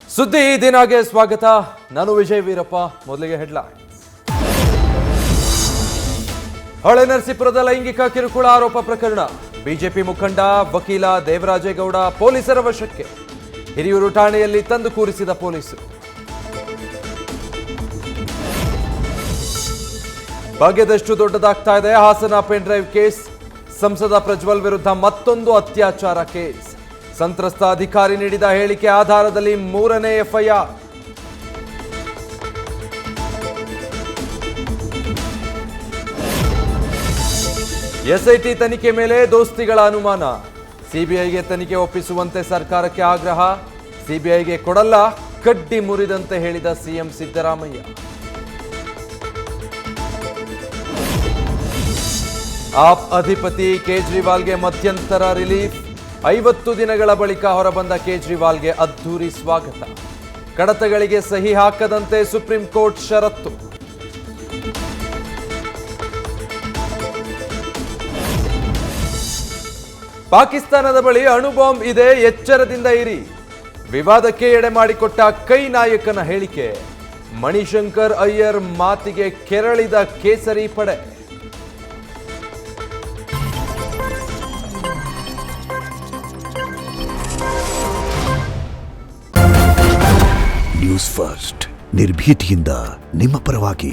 ಸುದ್ದಿ ದಿನಾಗೆ ಸ್ವಾಗತ. ನಾನು ವಿಜಯ್ ವೀರಪ್ಪ. ಮೊದಲಿಗೆ ಹೆಡ್ಲೈನ್ಸ್. ಹೊಳೆನರಸೀಪುರದ ಲೈಂಗಿಕ ಕಿರುಕುಳ ಆರೋಪ ಪ್ರಕರಣ. ಬಿಜೆಪಿ ಮುಖಂಡ ವಕೀಲ ದೇವರಾಜೇಗೌಡ ಪೊಲೀಸರ ವಶಕ್ಕೆ. ಹಿರಿಯೂರು ಠಾಣೆಯಲ್ಲಿ ತಂದು ಕೂರಿಸಿದ ಪೊಲೀಸರು. ಬಗೆದಷ್ಟು ದೊಡ್ಡದಾಗ್ತಾ ಇದೆ ಹಾಸನ ಪೆನ್ ಡ್ರೈವ್ ಕೇಸ್. ಸಂಸದ ಪ್ರಜ್ವಲ್ ವಿರುದ್ಧ ಮತ್ತೊಂದು ಅತ್ಯಾಚಾರ ಕೇಸ್. ಸಂತ್ರಸ್ತ ಅಧಿಕಾರಿ ನೀಡಿದ ಹೇಳಿಕೆ ಆಧಾರದಲ್ಲಿ 3ನೇ ಎಫ್ಐಆರ್. ಎಸ್ಐಟಿ ತನಿಖೆ ಮೇಲೆ ದೋಸ್ತಿಗಳ ಅನುಮಾನ. ಸಿಬಿಐಗೆ ತನಿಖೆ ಒಪ್ಪಿಸುವಂತೆ ಸರ್ಕಾರಕ್ಕೆ ಆಗ್ರಹ. ಸಿಬಿಐಗೆ ಕೊಡಲ್ಲ, ಕಡ್ಡಿ ಮುರಿದಂತೆ ಹೇಳಿದ ಸಿಎಂ ಸಿದ್ದರಾಮಯ್ಯ. ಆಪ್ ಅಧಿಪತಿ ಕೇಜ್ರಿವಾಲ್ಗೆ ಮಧ್ಯಂತರ ರಿಲೀಫ್. 50 ದಿನಗಳ ಬಳಿಕ ಹೊರಬಂದ ಕೇಜ್ರಿವಾಲ್ಗೆ ಅದ್ಧೂರಿ ಸ್ವಾಗತ. ಕಡತಗಳಿಗೆ ಸಹಿ ಹಾಕದಂತೆ ಸುಪ್ರೀಂ ಕೋರ್ಟ್ ಷರತ್ತು. ಪಾಕಿಸ್ತಾನದ ಬಳಿ ಅಣುಬಾಂಬ್ ಇದೆ, ಎಚ್ಚರದಿಂದ ಇರಿ. ವಿವಾದಕ್ಕೆ ಎಡೆ ಮಾಡಿಕೊಟ್ಟ ಕೈ ನಾಯಕನ ಹೇಳಿಕೆ. ಮಣಿಶಂಕರ್ ಅಯ್ಯರ್ ಮಾತಿಗೆ ಕೆರಳಿದ ಕೇಸರಿ ಪಡೆ. ನ್ಯೂಸ್ ಫಸ್ಟ್, ನಿರ್ಭೀತಿಯಿಂದ ನಿಮ್ಮ ಪರವಾಗಿ.